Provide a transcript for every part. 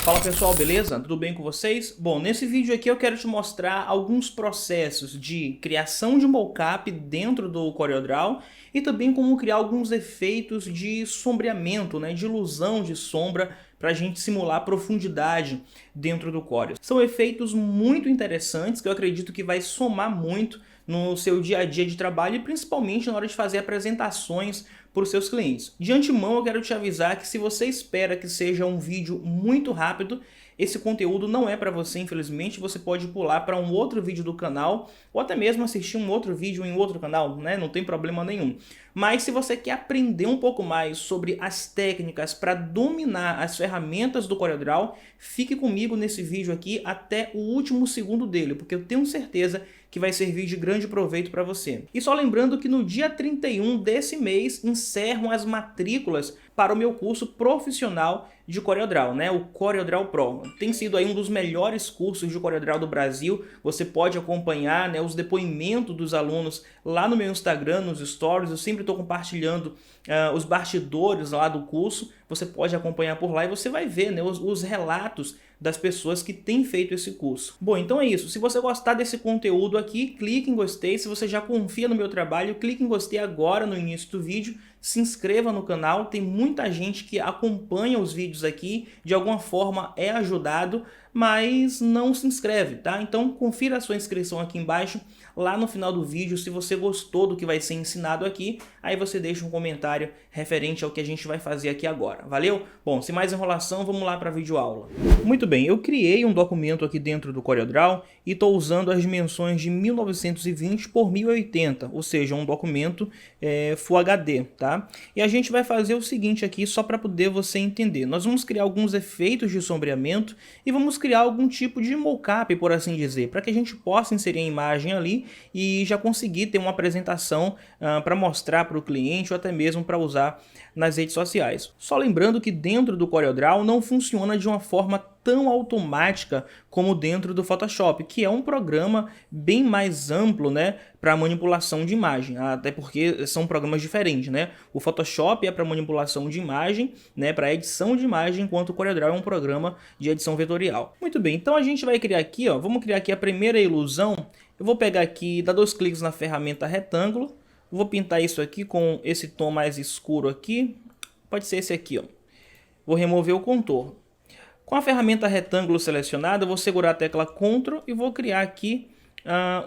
Fala pessoal, beleza? Tudo bem com vocês? Bom, nesse vídeo aqui eu quero te mostrar alguns processos de criação de mockup dentro do CorelDRAW e também como criar alguns efeitos de sombreamento, né, de ilusão de sombra para a gente simular profundidade dentro do Corel. São efeitos muito interessantes que eu acredito que vai somar muito no seu dia a dia de trabalho e principalmente na hora de fazer apresentações para os seus clientes. De antemão eu quero te avisar que se você espera que seja um vídeo muito rápido, esse conteúdo não é para você, infelizmente. Você pode pular para um outro vídeo do canal ou até mesmo assistir um outro vídeo em outro canal, né? Não tem problema nenhum. Mas se você quer aprender um pouco mais sobre as técnicas para dominar as ferramentas do CorelDRAW, fique comigo nesse vídeo aqui até o último segundo dele, porque eu tenho certeza que vai servir de grande proveito para você. E só lembrando que no dia 31 desse mês encerram as matrículas para o meu curso profissional de CorelDRAW, né? O CorelDRAW Pro. Tem sido aí um dos melhores cursos de CorelDRAW do Brasil. Você pode acompanhar, né, os depoimentos dos alunos lá no meu Instagram, nos stories. Eu sempre estou compartilhando os bastidores lá do curso. Você pode acompanhar por lá e você vai ver, né, os relatos das pessoas que têm feito esse curso. Bom, então é isso. Se você gostar desse conteúdo aqui, clique em gostei. Se você já confia no meu trabalho, clique em gostei agora no início do vídeo. Se inscreva no canal. Tem muita gente que acompanha os vídeos aqui, de alguma forma é ajudado, mas não se inscreve, tá? Então confira a sua inscrição aqui embaixo, lá no final do vídeo. Se você gostou do que vai ser ensinado aqui, aí você deixa um comentário referente ao que a gente vai fazer aqui agora. Valeu? Bom, sem mais enrolação, vamos lá para a videoaula. Muito bem, eu criei um documento aqui dentro do CorelDRAW e estou usando as dimensões de 1920 por 1080, ou seja, um documento Full HD, tá? E a gente vai fazer o seguinte aqui, só para poder você entender. Nós vamos criar alguns efeitos de sombreamento e vamos criar algum tipo de mockup, por assim dizer, para que a gente possa inserir a imagem ali e já conseguir ter uma apresentação para mostrar para o cliente ou até mesmo para usar nas redes sociais. Só lembrando que dentro do CorelDRAW não funciona de uma forma tão automática como dentro do Photoshop, que é um programa bem mais amplo, né, para manipulação de imagem, até porque são programas diferentes, né? O Photoshop é para manipulação de imagem, né, para edição de imagem, enquanto o CorelDRAW é um programa de edição vetorial. Muito bem, então a gente vai criar aqui, ó, vamos criar aqui a primeira ilusão. Eu vou pegar aqui, dar 2 cliques na ferramenta retângulo, vou pintar isso aqui com esse tom mais escuro aqui, pode ser esse aqui, ó. Vou remover o contorno. Com a ferramenta retângulo selecionada, eu vou segurar a tecla Ctrl e vou criar aqui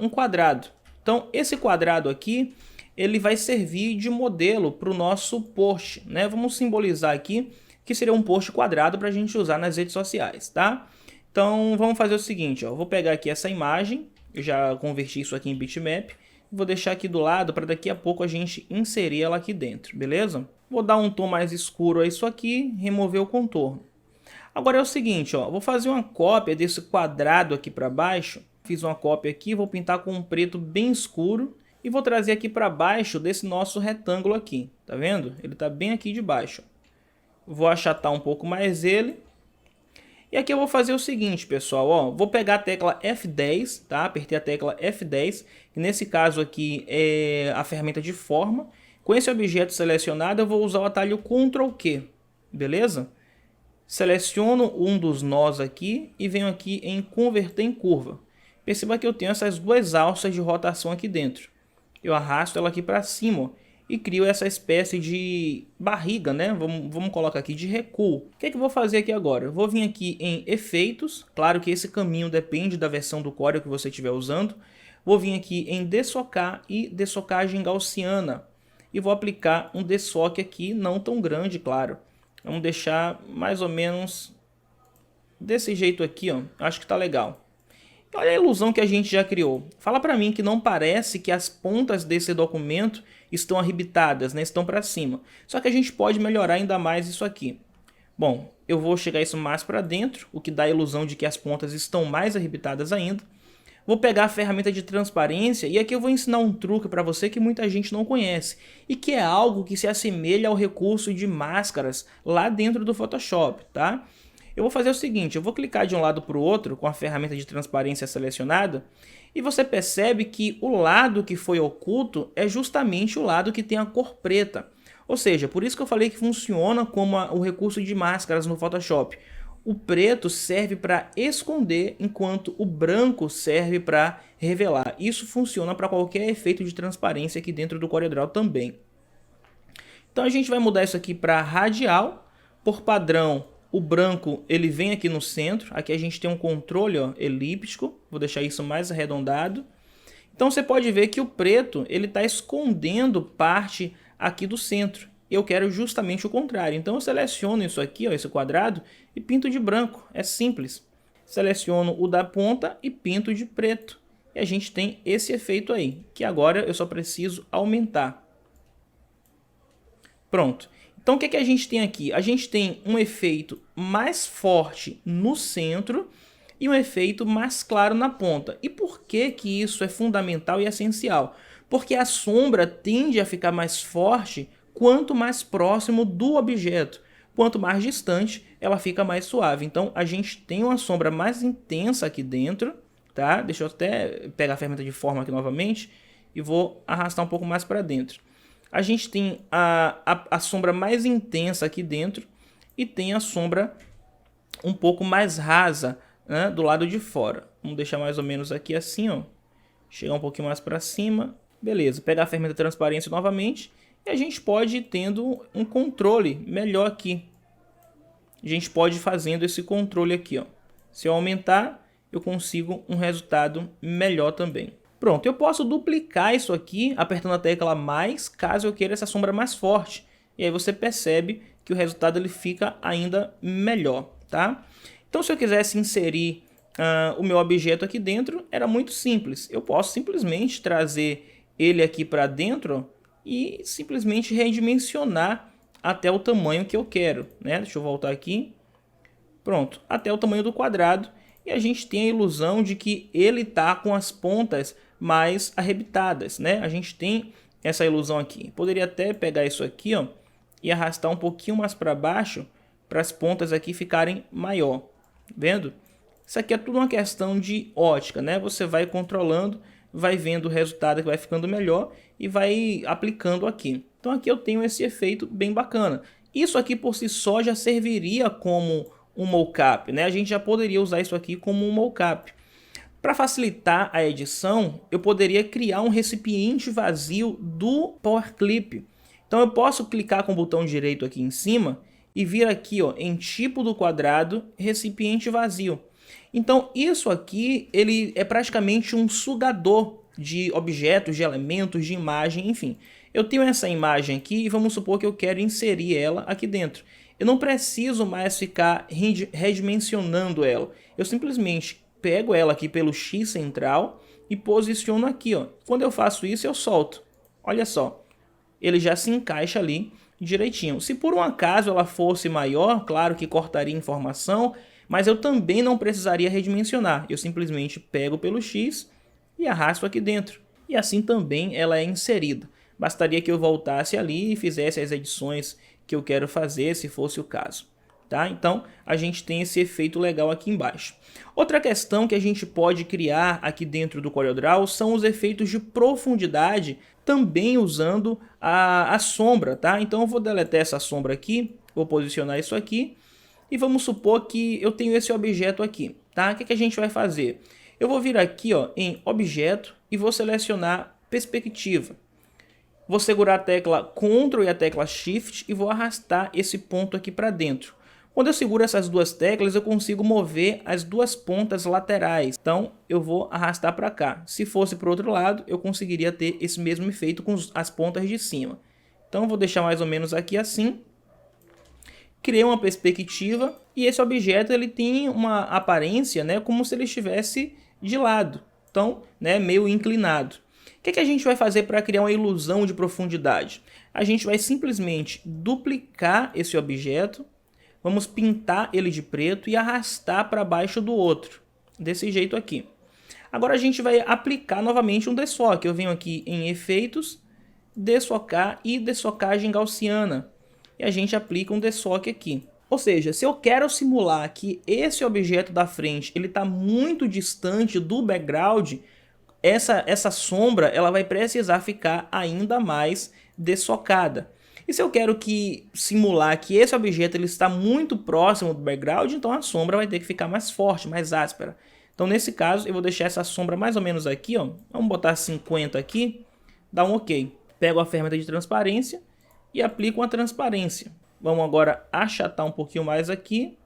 um quadrado. Então, esse quadrado aqui, ele vai servir de modelo para o nosso post, né? Vamos simbolizar aqui que seria um post quadrado para a gente usar nas redes sociais, tá? Então, vamos fazer o seguinte, ó. Eu vou pegar aqui essa imagem, eu já converti isso aqui em bitmap, vou deixar aqui do lado para daqui a pouco a gente inserir ela aqui dentro, beleza? Vou dar um tom mais escuro a isso aqui, remover o contorno. Agora é o seguinte, ó, vou fazer uma cópia desse quadrado aqui para baixo. Fiz uma cópia aqui, vou pintar com um preto bem escuro e vou trazer aqui para baixo desse nosso retângulo aqui. Tá vendo? Ele está bem aqui de baixo. Vou achatar um pouco mais ele. E aqui eu vou fazer o seguinte, pessoal, ó, vou pegar a tecla F10, tá? Apertei a tecla F10, que nesse caso aqui é a ferramenta de forma. Com esse objeto selecionado, eu vou usar o atalho Ctrl Q, beleza? Seleciono um dos nós aqui e venho aqui em converter em curva. Perceba que eu tenho essas duas alças de rotação aqui dentro. Eu arrasto ela aqui para cima, ó, e crio essa espécie de barriga, né? Vamos colocar aqui de recuo. O que é que eu vou fazer aqui agora? Eu vou vir aqui em efeitos. Claro que esse caminho depende da versão do Corel que você estiver usando. Vou vir aqui em dessocar e dessocagem gaussiana. E vou aplicar um dessoque aqui, não tão grande, claro. Vamos deixar mais ou menos desse jeito aqui, ó. Acho que tá legal. Olha a ilusão que a gente já criou. Fala para mim que não parece que as pontas desse documento estão arrebitadas, né? Estão para cima. Só que a gente pode melhorar ainda mais isso aqui. Bom, eu vou chegar isso mais para dentro, o que dá a ilusão de que as pontas estão mais arrebitadas ainda. Vou pegar a ferramenta de transparência e aqui eu vou ensinar um truque para você que muita gente não conhece e que é algo que se assemelha ao recurso de máscaras lá dentro do Photoshop, tá? Eu vou fazer o seguinte, eu vou clicar de um lado para o outro com a ferramenta de transparência selecionada e você percebe que o lado que foi oculto é justamente o lado que tem a cor preta. Ou seja, por isso que eu falei que funciona como o recurso de máscaras no Photoshop. o preto serve para esconder, enquanto o branco serve para revelar. Isso funciona para qualquer efeito de transparência aqui dentro do CorelDRAW também. Então a gente vai mudar isso aqui para radial. Por padrão, o branco ele vem aqui no centro. Aqui a gente tem um controle, ó, elíptico. Vou deixar isso mais arredondado. Então você pode ver que o preto ele está escondendo parte aqui do centro. Eu quero justamente o contrário. Então eu seleciono isso aqui, ó, esse quadrado, e pinto de branco. É simples. Seleciono o da ponta e pinto de preto. E a gente tem esse efeito aí, que agora eu só preciso aumentar. Pronto. Então o que que a gente tem aqui? A gente tem um efeito mais forte no centro e um efeito mais claro na ponta. E por que que isso é fundamental e essencial? Porque a sombra tende a ficar mais forte quanto mais próximo do objeto. Quanto mais distante, ela fica mais suave. Então a gente tem uma sombra mais intensa aqui dentro, tá? Deixa eu até pegar a ferramenta de forma aqui novamente e vou arrastar um pouco mais para dentro. A gente tem a sombra mais intensa aqui dentro e tem a sombra um pouco mais rasa, né, do lado de fora. Vamos deixar mais ou menos aqui assim, ó. Chegar um pouquinho mais para cima. Beleza, pegar a ferramenta de transparência novamente e a gente pode ir tendo um controle melhor aqui. A gente pode ir fazendo esse controle aqui, ó. Se eu aumentar, eu consigo um resultado melhor também. Pronto, eu posso duplicar isso aqui apertando a tecla mais, caso eu queira essa sombra mais forte. E aí você percebe que o resultado ele fica ainda melhor, tá? Então se eu quisesse inserir o meu objeto aqui dentro, era muito simples. Eu posso simplesmente trazer ele aqui para dentro, ó, e simplesmente redimensionar até o tamanho que eu quero, né? Deixa eu voltar aqui. Pronto, até o tamanho do quadrado. E a gente tem a ilusão de que ele está com as pontas mais arrebitadas, né? A gente tem essa ilusão aqui. Poderia até pegar isso aqui, ó, e arrastar um pouquinho mais para baixo para as pontas aqui ficarem maior. Vendo? Isso aqui é tudo uma questão de ótica, né? Você vai controlando, vai vendo o resultado que vai ficando melhor e vai aplicando aqui. Então aqui eu tenho esse efeito bem bacana. Isso aqui por si só já serviria como um mockup, né? A gente já poderia usar isso aqui como um mockup. Para facilitar a edição, eu poderia criar um recipiente vazio do Power Clip. Então eu posso clicar com o botão direito aqui em cima e vir aqui, ó, em tipo do quadrado, recipiente vazio. Então isso aqui ele é praticamente um sugador de objetos, de elementos, de imagem, enfim. Eu tenho essa imagem aqui e vamos supor que eu quero inserir ela aqui dentro. Eu não preciso mais ficar redimensionando ela. Eu simplesmente pego ela aqui pelo X central e posiciono aqui, ó. Quando eu faço isso, eu solto. Olha só, ele já se encaixa ali direitinho. Se por um acaso ela fosse maior, claro que cortaria informação, mas eu também não precisaria redimensionar. Eu simplesmente pego pelo X e arrasto aqui dentro. E assim também ela é inserida. Bastaria que eu voltasse ali e fizesse as edições que eu quero fazer, se fosse o caso. Tá? Então a gente tem esse efeito legal aqui embaixo. Outra questão que a gente pode criar aqui dentro do CorelDRAW são os efeitos de profundidade, também usando a sombra. Tá? Então eu vou deletar essa sombra aqui, vou posicionar isso aqui e vamos supor que eu tenho esse objeto aqui. Tá? O que a gente vai fazer? Eu vou vir aqui, ó, em objeto e vou selecionar perspectiva. Vou segurar a tecla Ctrl e a tecla Shift e vou arrastar esse ponto aqui para dentro. Quando eu seguro essas duas teclas, eu consigo mover as duas pontas laterais. Então, eu vou arrastar para cá. Se fosse para o outro lado, eu conseguiria ter esse mesmo efeito com as pontas de cima. Então, eu vou deixar mais ou menos aqui assim. Criei uma perspectiva e esse objeto ele tem uma aparência, né, como se ele estivesse de lado. Então, né, meio inclinado. O que a gente vai fazer para criar uma ilusão de profundidade? A gente vai simplesmente duplicar esse objeto. Vamos pintar ele de preto e arrastar para baixo do outro, desse jeito aqui. Agora a gente vai aplicar novamente um desfoque. Eu venho aqui em efeitos, desfocar e desfocagem gaussiana. E a gente aplica um desfoque aqui. Ou seja, se eu quero simular que esse objeto da frente ele está muito distante do background, essa sombra ela vai precisar ficar ainda mais desfocada. E se eu quero simular que esse objeto ele está muito próximo do background, então a sombra vai ter que ficar mais forte, mais áspera. Então nesse caso eu vou deixar essa sombra mais ou menos aqui, ó. Vamos botar 50 aqui, dá um OK. Pego a ferramenta de transparência e aplico uma transparência. Vamos agora achatar um pouquinho mais aqui.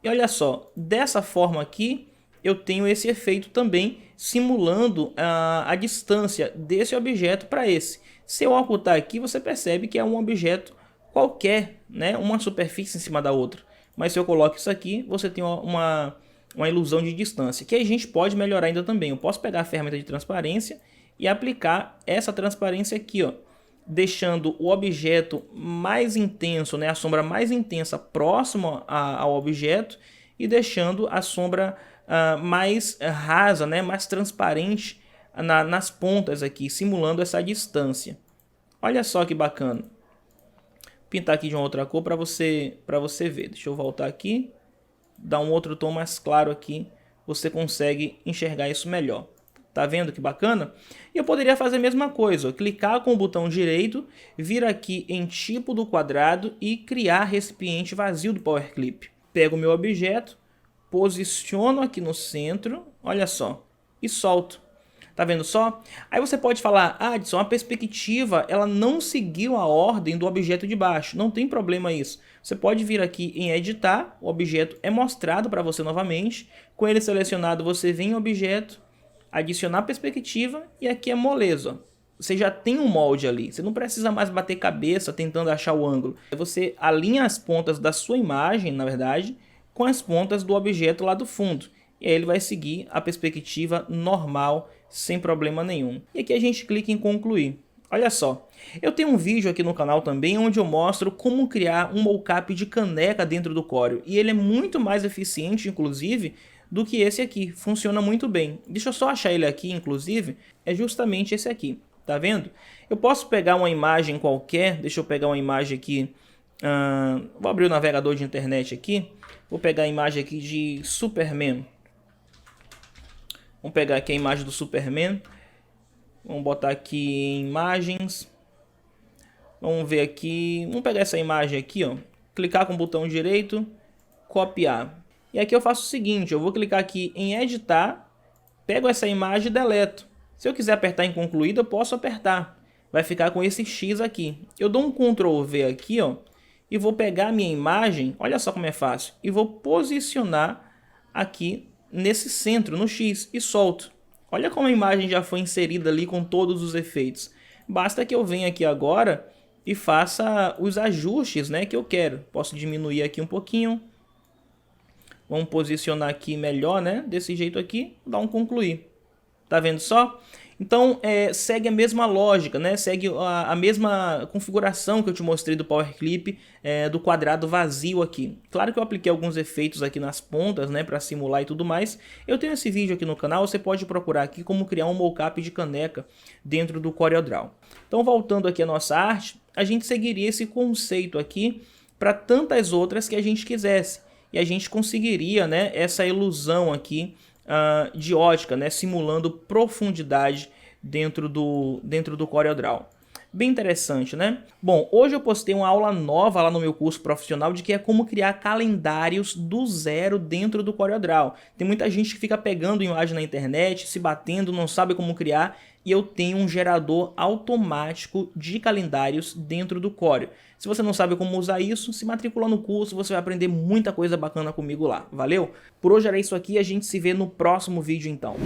E olha só, dessa forma aqui eu tenho esse efeito também simulando a distância desse objeto para esse. Se eu ocultar aqui, você percebe que é um objeto qualquer, né? Uma superfície em cima da outra. Mas se eu coloco isso aqui, você tem uma ilusão de distância, que a gente pode melhorar ainda também. Eu posso pegar a ferramenta de transparência e aplicar essa transparência aqui, ó, deixando o objeto mais intenso, né? A sombra mais intensa próximo ao objeto e deixando a sombra mais rasa, né, mais transparente nas pontas aqui, simulando essa distância. Olha só que bacana. Pintar aqui de uma outra cor para você ver. Deixa eu voltar aqui, dar um outro tom mais claro aqui, você consegue enxergar isso melhor. Tá vendo que bacana? E eu poderia fazer a mesma coisa, ó, clicar com o botão direito, vir aqui em tipo do quadrado e criar recipiente vazio do Power Clip. Pego o meu objeto, posiciono aqui no centro, olha só, e solto. Tá vendo só? Aí você pode falar, Adson, a perspectiva ela não seguiu a ordem do objeto de baixo. Não tem problema isso. Você pode vir aqui em editar, o objeto é mostrado para você novamente. Com ele selecionado, você vem em objeto, adicionar perspectiva e aqui é moleza. Você já tem um molde ali, você não precisa mais bater cabeça tentando achar o ângulo. Você alinha as pontas da sua imagem, na verdade, com as pontas do objeto lá do fundo. E aí ele vai seguir a perspectiva normal, sem problema nenhum. E aqui a gente clica em concluir. Olha só, eu tenho um vídeo aqui no canal também onde eu mostro como criar um mockup de caneca dentro do Corel. E ele é muito mais eficiente, inclusive, do que esse aqui. Funciona muito bem. Deixa eu só achar ele aqui, inclusive, é justamente esse aqui. Tá vendo? Eu posso pegar uma imagem qualquer, deixa eu pegar uma imagem aqui, vou abrir o navegador de internet aqui, vou pegar a imagem aqui de Superman. Vamos pegar aqui a imagem do Superman, vamos botar aqui em imagens, vamos ver aqui, vamos pegar essa imagem aqui, ó, clicar com o botão direito, copiar. E aqui eu faço o seguinte, eu vou clicar aqui em editar, pego essa imagem e deleto. Se eu quiser apertar em concluído, eu posso apertar. Vai ficar com esse X aqui. Eu dou um Ctrl V aqui, ó, e vou pegar a minha imagem, olha só como é fácil, e vou posicionar aqui nesse centro, no X, e solto. Olha como a imagem já foi inserida ali com todos os efeitos. Basta que eu venha aqui agora e faça os ajustes, né, que eu quero. Posso diminuir aqui um pouquinho. Vamos posicionar aqui melhor, né, desse jeito aqui, dar um concluir. Tá vendo só? Então segue a mesma lógica, né? Segue a mesma configuração que eu te mostrei do Power Clip, do quadrado vazio aqui. Claro que eu apliquei alguns efeitos aqui nas pontas, né, para simular e tudo mais. Eu tenho esse vídeo aqui no canal, você pode procurar aqui como criar um mockup de caneca dentro do CorelDRAW. Então voltando aqui à nossa arte, a gente seguiria esse conceito aqui para tantas outras que a gente quisesse. E a gente conseguiria, né, essa ilusão aqui de ótica, né, simulando profundidade dentro do CorelDRAW. Bem interessante, né? Bom, hoje eu postei uma aula nova lá no meu curso profissional de que é como criar calendários do zero dentro do CorelDRAW. Tem muita gente que fica pegando imagem na internet, se batendo, não sabe como criar, e eu tenho um gerador automático de calendários dentro do Corel. Se você não sabe como usar isso, se matricula no curso, você vai aprender muita coisa bacana comigo lá. Valeu? Por hoje era isso aqui, a gente se vê no próximo vídeo então.